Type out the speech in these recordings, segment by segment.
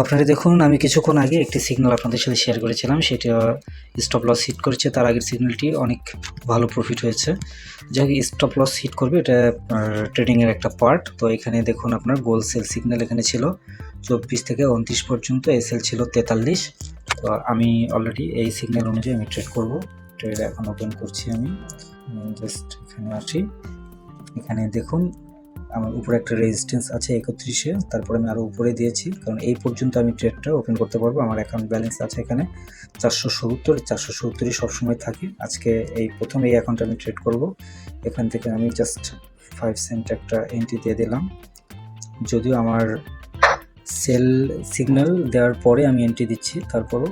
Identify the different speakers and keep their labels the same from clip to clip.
Speaker 1: আপনারা দেখুন, আমি কিছুক্ষণ আগে একটি সিগন্যাল আপনাদের সাথে শেয়ার করেছিলাম, সেটা স্টপ লস হিট করেছে। তার আগের সিগন্যালটি অনেক ভালো প্রফিট হয়েছে। যাই স্টপ লস হিট করবে, এটা ট্রেডিংয়ের একটা পার্ট। তো এখানে দেখুন, আপনার গোল সেল সিগন্যাল এখানে ছিল 24 থেকে 29 পর্যন্ত, এসএল ছিল 43। তো আমি অলরেডি এই সিগন্যাল অনুযায়ী আমি ট্রেড করব। ট্রেড এখন ওপেন করছি। আমি জাস্ট এখানে আসি। এখানে দেখুন, আমার উপরে একটা রেজিস্ট্যান্স আছে 31-এ, তারপরে আমি আরও উপরে দিয়েছি, কারণ এই পর্যন্ত আমি ট্রেডটা ওপেন করতে পারবো। আমার অ্যাকাউন্ট ব্যালেন্স আছে এখানে 470 সবসময় থাকে। আজকে এই প্রথম এই অ্যাকাউন্টে আমি ট্রেড করব। এখান থেকে আমি জাস্ট 5 সেন্ট একটা এন্ট্রি দিয়ে দিলাম। যদিও আমার সেল সিগন্যাল দেওয়ার পরে আমি এন্ট্রি দিচ্ছি, তারপরও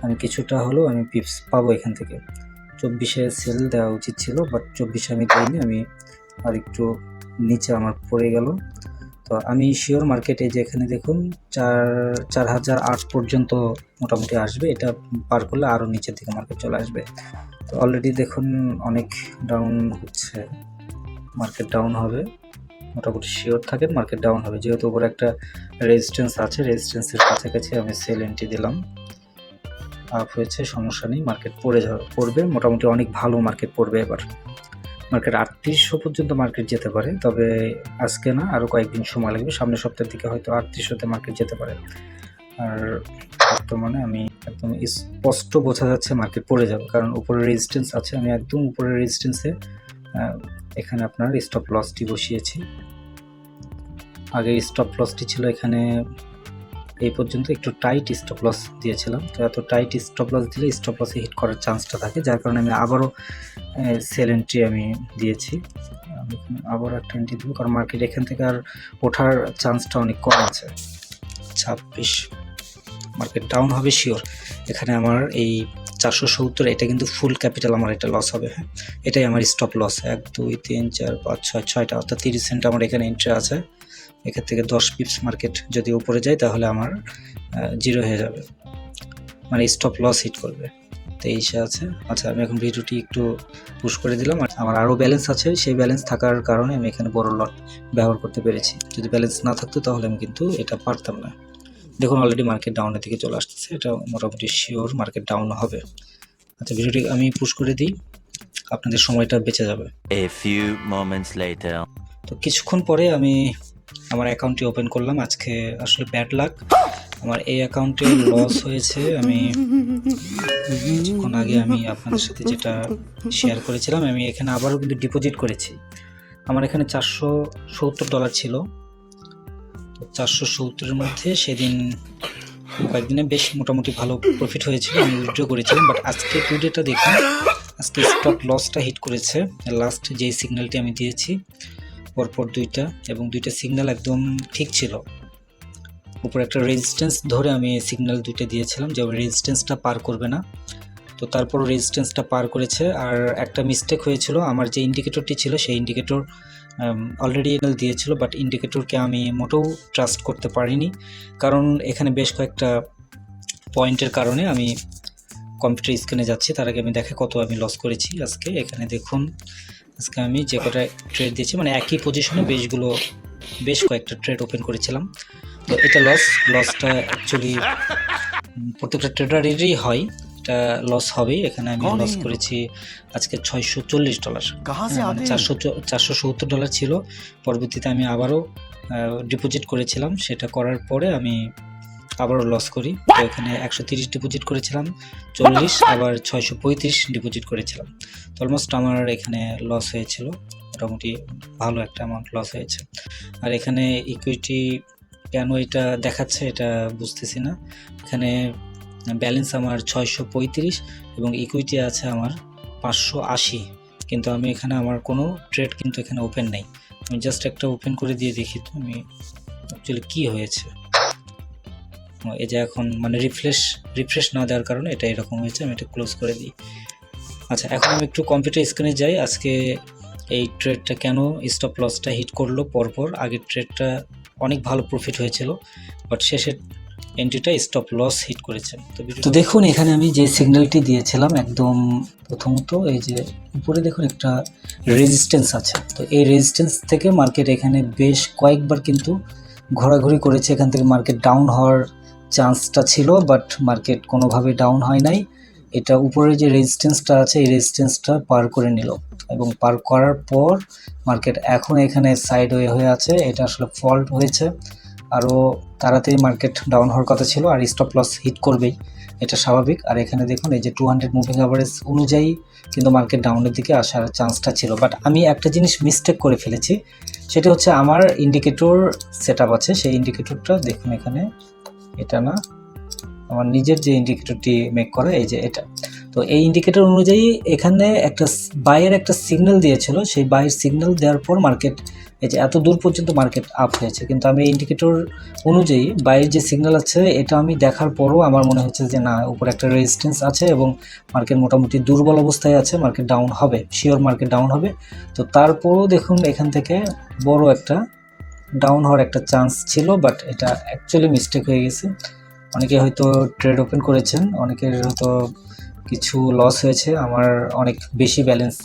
Speaker 1: আমি কিছুটা হলেও আমি পিপস পাবো এখান থেকে। 24-এ সেল দেওয়া উচিত ছিল, বাট 24-এ আমি দিইনি, আমি আর একটু নিচে আমার পড়ে গেল। তো আমি শিওর মার্কেটে যে এখানে দেখুন 4008 পর্যন্ত মোটামুটি আসবে। এটা পার করলে আরও নিচের দিকে মার্কেট চলে আসবে। তো অলরেডি দেখুন অনেক ডাউন হচ্ছে, মার্কেট ডাউন হবে, মোটামুটি শিওর থাকেন মার্কেট ডাউন হবে। যেহেতু উপরে একটা রেজিস্ট্যান্স আছে, রেজিস্ট্যান্সের কাছাকাছি আমি সেল এন্ট্রি দিলাম। আপ হয়েছে, সমস্যা নেই, মার্কেট পড়বে, মোটামুটি অনেক ভালো মার্কেট পড়বে। এবার মার্কেট 3800 পর্যন্ত মার্কেট যেতে পারে, তবে আজকে না, আরও কয়েকদিন সময় লাগবে। সামনের সপ্তাহের দিকে হয়তো 3800-তে মার্কেট যেতে পারে। আর বর্তমানে আমি একদম স্পষ্ট বোঝা যাচ্ছে মার্কেট পড়ে যাবে, কারণ উপরে রেজিস্ট্যান্স আছে। আমি একদম উপরের রেজিস্ট্যান্সে এখানে আপনার স্টপ লসটি বসিয়েছি। আগে স্টপ লসটি ছিল এখানে এই পর্যন্ত, একটু টাইট স্টপ লস দিয়েছিলাম। তো এত টাইট স্টপ লস দিলে স্টপ লসে হিট করার চান্সটা থাকে, যার কারণে আমি আবারও সেল এন্ট্রি আমি দিয়েছি। আমি আবার একটা এন্ট্রি দেবো, কারণ মার্কেট এখান থেকে আর ওঠার চান্সটা অনেক কম আছে। 26 মার্কেট ডাউন হবে শিওর। এখানে আমার এই 470, এটা কিন্তু ফুল ক্যাপিটাল আমার এটা লস হবে। হ্যাঁ, এটাই আমার স্টপ লস। 1 2 3 4 5 6 6টা, অর্থাৎ 30 সেন্ট আমার এখানে এন্ট্রি আছে। এখান থেকে 10 পিপস মার্কেট যদি উপরে যায়, তাহলে আমার জিরো হয়ে যাবে, মানে স্টপ লস হিট করবে। 23-এ আছে। আচ্ছা, আমি এখন ভিডিওটি একটু পুশ করে দিলাম। আমার আরও ব্যালেন্স আছে, সেই ব্যালেন্স থাকার কারণে আমি এখানে বড় লট ব্যবহার করতে পেরেছি। যদি ব্যালেন্স না থাকতো তাহলে আমি কিন্তু এটা পারতাম না। দেখুন অলরেডি মার্কেট ডাউনের দিকে চলে আসতেছে, এটা মোটামুটি শিওর মার্কেট ডাউন হবে। আচ্ছা, ভিডিওটি আমি পুশ করে দিই, আপনাদের সময়টা বেঁচে যাবে।
Speaker 2: A few moments later.
Speaker 1: তো কিছুক্ষণ পরে আমি আমার অ্যাকাউন্টটি ওপেন করলাম। আজকে আসলে ব্যাড লাক, আমার এই অ্যাকাউন্টে লস হয়েছে। আমি কিছুক্ষণ আগে আমি আপনাদের সাথে যেটা শেয়ার করেছিলাম, আমি এখানে আবারও কিন্তু ডিপোজিট করেছি। আমার এখানে $470 ছিল। তো 470-এর মধ্যে সেদিন কয়েকদিনে বেশ মোটামুটি ভালো প্রফিট হয়েছিল, আমি উইথড্র করেছিলাম। বাট আজকে টুডেটা দেখুন, আজকে স্টপ লসটা হিট করেছে। লাস্ট যেই সিগন্যালটি আমি দিয়েছি পরপর দুইটা, এবং দুইটা সিগন্যাল একদম ঠিক ছিল। উপরে একটা রেজিস্ট্যান্স ধরে আমি সিগন্যাল দুইটা দিয়েছিলাম যে রেজিস্ট্যান্সটা পার করবে না। তো তারপর রেজিস্ট্যান্সটা পার করেছে। আর একটা মিস্টেক হয়েছিল, আমার যে ইন্ডিকেটরটি ছিল সেই ইন্ডিকেটর অলরেডি দিয়েছিল, বাট ইন্ডিকেটরকে আমি মোটেও ট্রাস্ট করতে পারিনি, কারণ এখানে বেশ কয়েকটা পয়েন্টের কারণে। আমি কম্পিউটার স্ক্রিনে যাচ্ছি, তার আগে আমি দেখে কত আমি লস করেছি আজকে। এখানে দেখুন, আজকে আমি যে কটা ট্রেড দিয়েছি, মানে একই পজিশনে বেশ কয়েকটা ট্রেড ওপেন করেছিলাম। তো এটা লসটা অ্যাকচুয়ালি প্রত্যেকটা ট্রেডারেরই হয়, এটা লস হবেই। এখানে আমি লস করেছি আজকে $640। মানে $470 ছিল। পরবর্তীতে আমি আবারও ডিপোজিট করেছিলাম, সেটা করার পরে আমি আবারও লস করি। তো এখানে 130 ডিপোজিট করেছিলাম, 40, আবার 635 ডিপোজিট করেছিলাম। তো অলমোস্ট আমার এখানে লস হয়েছিল, মোটামুটি ভালো একটা অ্যামাউন্ট লস হয়েছে। আর এখানে ইকুইটি কেন এটা দেখাচ্ছে এটা বুঝতেছি না। এখানে ব্যালেন্স আমার 635 এবং ইকুইটি আছে আমার 580, কিন্তু আমি এখানে আমার কোনো ট্রেড কিন্তু এখানে ওপেন নেই। আমি জাস্ট একটা ওপেন করে দিয়ে দেখি তো আমি অ্যাকচুয়ালি কী হয়েছে। এই যে এখন মানে রিফ্রেশ না দেওয়ার কারণে এটা এরকম হয়েছে। আমি এটা ক্লোজ করে দিই। আচ্ছা, এখন আমি একটু কম্পিউটার স্ক্রিনে যাই। আজকে এই ট্রেডটা কেন স্টপ লসটা হিট করলো পরপর। আগের ট্রেডটা অনেক ভালো প্রফিট হয়েছিল, বাট শেষের এন্ট্রিটা স্টপ লস হিট করেছে। তো দেখুন, এখানে আমি যে সিগন্যালটি দিয়েছিলাম একদম প্রথমত, এই যে উপরে দেখুন একটা রেজিস্ট্যান্স আছে। তো এই রেজিস্ট্যান্স থেকে মার্কেট এখানে বেশ কয়েকবার কিন্তু ঘোরাঘুরি করেছে। এখান থেকে মার্কেট ডাউন হওয়ার চান্সটা ছিল, বাট মার্কেট কোনোভাবে ডাউন হয় নাই। এটা উপরে যে রেজিস্ট্যান্সটা আছে এই রেজিস্ট্যান্সটা পার করে নিল, এবং পার করার পর মার্কেট এখন এখানে সাইডওয়ে হয়ে আছে। এটা আসলে ফল্ট হয়েছে, আরও তাড়াতাড়ি মার্কেট ডাউন হওয়ার কথা ছিল, আর স্টপ লস হিট করবেই, এটা স্বাভাবিক। আর এখানে দেখুন এই যে 200 মুভিং অ্যাভারেজ অনুযায়ী কিন্তু মার্কেট ডাউনের দিকে আসার চান্সটা ছিল। বাট আমি একটা জিনিস মিস্টেক করে ফেলেছি, সেটা হচ্ছে আমার ইন্ডিকেটর সেট আপ আছে, সেই ইন্ডিকেটরটা দেখুন এখানে, এটা না, আমার নিজের যে ইন্ডিকেটরটি মেক করা, এই যে এটা। তো এই ইন্ডিকেটর অনুযায়ী এখানে একটা বাইয়ের একটা সিগন্যাল দিয়েছিল, সেই বাইয়ের সিগন্যাল দেওয়ার পর মার্কেট এই যে এত দূর পর্যন্ত মার্কেট আপ হয়েছে। কিন্তু আমি ইন্ডিকেটর অনুযায়ী বাইয়ের যে সিগন্যাল আছে এটা আমি দেখার পরও আমার মনে হচ্ছে যে না, উপরে একটা রেজিস্ট্যান্স আছে এবং মার্কেট মোটামুটি দুর্বল অবস্থায় আছে, মার্কেট ডাউন হবে, শিওর মার্কেট ডাউন হবে। তো তারপরও দেখুন এখান থেকে বড় একটা ডাউন হওয়ার একটা চান্স ছিল, বাট এটা অ্যাকচুয়ালি মিস্টেক হয়ে গেছে। অনেকে হয়তো ট্রেড ওপেন করেছেন, অনেকের হয়তো কিছু লস হয়েছে, আমার অনেক বেশি ব্যালেন্স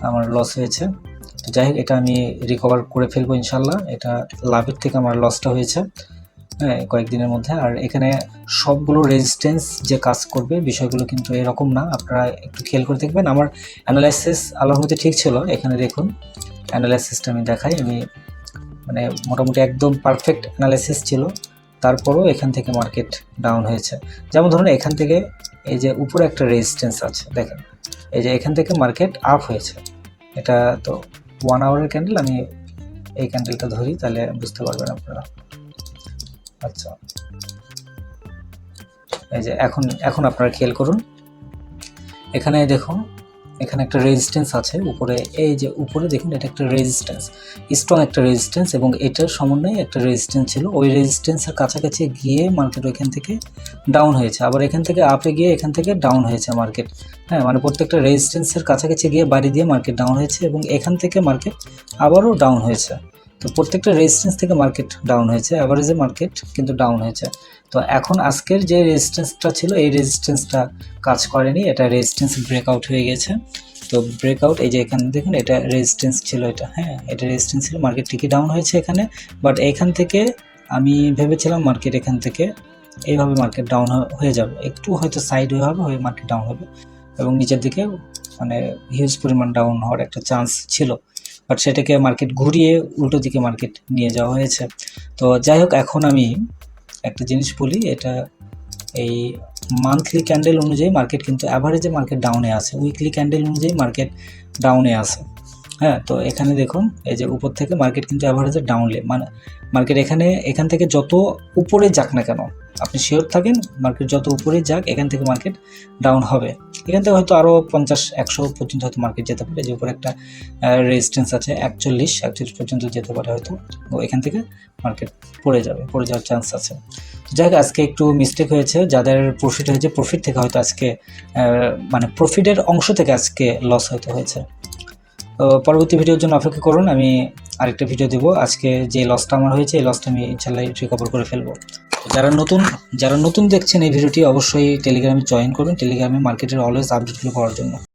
Speaker 1: আমার লস হয়েছে। তো যাই হোক, এটা আমি রিকভার করে ফেলবো ইনশাল্লাহ। এটা লাভের থেকে আমার লসটা হয়েছে হ্যাঁ কয়েকদিনের মধ্যে। আর এখানে সবগুলো রেজিস্ট্যান্স যে কাজ করবে বিষয়গুলো কিন্তু এরকম না, আপনারা একটু খেয়াল করে দেখবেন। আমার অ্যানালাইসিস আল্লাহর মধ্যে ঠিক ছিল, এখানে দেখুন অ্যানালাইসিসটা আমি দেখাই, আমি মানে মোটামুটি একদম পারফেক্ট অ্যানালাইসিস ছিল, তারপরও এখান থেকে মার্কেট ডাউন হয়েছে। যেমন ধরুন এখান থেকে এই যে উপরে একটা রেজিস্ট্যান্স আছে দেখেন, এই যে এখান থেকে মার্কেট আপ হয়েছে। এটা তো 1 আওয়ারের ক্যান্ডেল, আমি এই ক্যান্ডেলটা ধরি তাহলে বুঝতে পারবেন আপনারা। আচ্ছা, এই যে এখন আপনারা খেয়াল করুন, এখানে দেখুন এখানে একটা রেজিস্ট্যান্স আছে উপরে, এই যে উপরে দেখুন এটা একটা রেজিস্ট্যান্স, স্ট্রং একটা রেজিস্ট্যান্স, এবং এটার সমন্বয়ে একটা রেজিস্ট্যান্স ছিল। ওই রেজিস্ট্যান্সের কাছাকাছি গিয়ে মার্কেট ওইখান থেকে ডাউন হয়েছে, আবার এখান থেকে আপে গিয়ে এখান থেকে ডাউন হয়েছে মার্কেট। হ্যাঁ, মানে প্রত্যেকটা রেজিস্ট্যান্সের কাছাকাছি গিয়ে বাড়ি দিয়ে মার্কেট ডাউন হয়েছে, এবং এখান থেকে মার্কেট আবারও ডাউন হয়েছে। তো প্রত্যেকটা রেজিস্ট্যান্স থেকে মার্কেট ডাউন হয়েছে, অ্যাভারেজে মার্কেট কিন্তু ডাউন হয়েছে। তো এখন আজকের যে রেজিস্ট্যান্সটা ছিল এই রেজিস্ট্যান্সটা কাজ করেনি, এটা রেজিস্ট্যান্স ব্রেকআউট হয়ে গেছে। তো ব্রেকআউট এই যে এখানে দেখুন এটা রেজিস্ট্যান্স ছিল, এটা হ্যাঁ এটা রেজিস্ট্যান্স ছিল, মার্কেট ঠিকই ডাউন হয়েছে এখানে। বাট এখান থেকে আমি ভেবেছিলাম মার্কেট এখান থেকে এইভাবে মার্কেট ডাউন হয়ে যাবে, একটু হয়তো সাইড হয়ে মার্কেট ডাউন হবে, এবং নিচের দিকে মানে হিউজ পরিমাণ ডাউন হওয়ার একটা চান্স ছিল। বাট সেটাকে মার্কেট ঘুরিয়ে উল্টো দিকে মার্কেট নিয়ে যাওয়া হয়েছে। তো যাই হোক, এখন আমি একটা জিনিস বলি, এটা এই মান্থলি ক্যান্ডেল অনুযায়ী মার্কেট কিন্তু অ্যাভারেজে মার্কেট ডাউনে আছে, উইকলি ক্যান্ডেল অনুযায়ী মার্কেট ডাউনে আছে। হ্যাঁ, তো এখানে দেখুন এই যে উপর থেকে মার্কেট কিন্তু অ্যাভারেজে ডাউনলে, মানে মার্কেট এখান থেকে যত উপরে যাক না কেন আপনি শিওর থাকেন মার্কেট যত উপরে যাক এখান থেকে মার্কেট ডাউন হবে। এখান থেকে হয়তো আরও 50-100 পর্যন্ত হয়তো মার্কেট যেতে পারে, যে উপরে একটা রেজিস্ট্যান্স আছে 41 পর্যন্ত যেতে পারে হয়তো, তো এখান থেকে মার্কেট পড়ে যাওয়ার চান্স আছে। যাই হোক, আজকে একটু মিস্টেক হয়েছে, যাদের প্রফিট হয়েছে প্রফিট থেকে হয়তো আজকে মানে প্রফিটের অংশ থেকে আজকে লস হয়তো হয়েছে। তো পরবর্তী ভিডিওর জন্য অপেক্ষা করুন, আমি আরেকটা ভিডিও দেবো। আজকে যে লসটা আমার হয়েছে এই লসটা আমি ইনশাল্লাহ রিকভার করে ফেলবো। যারা নতুন দেখছেন এই ভিডিওটি অবশ্যই টেলিগ্রামে জয়েন করুন, টেলিগ্রামে মার্কেটের অলওয়েজ আপডেটগুলো পাওয়ার জন্য।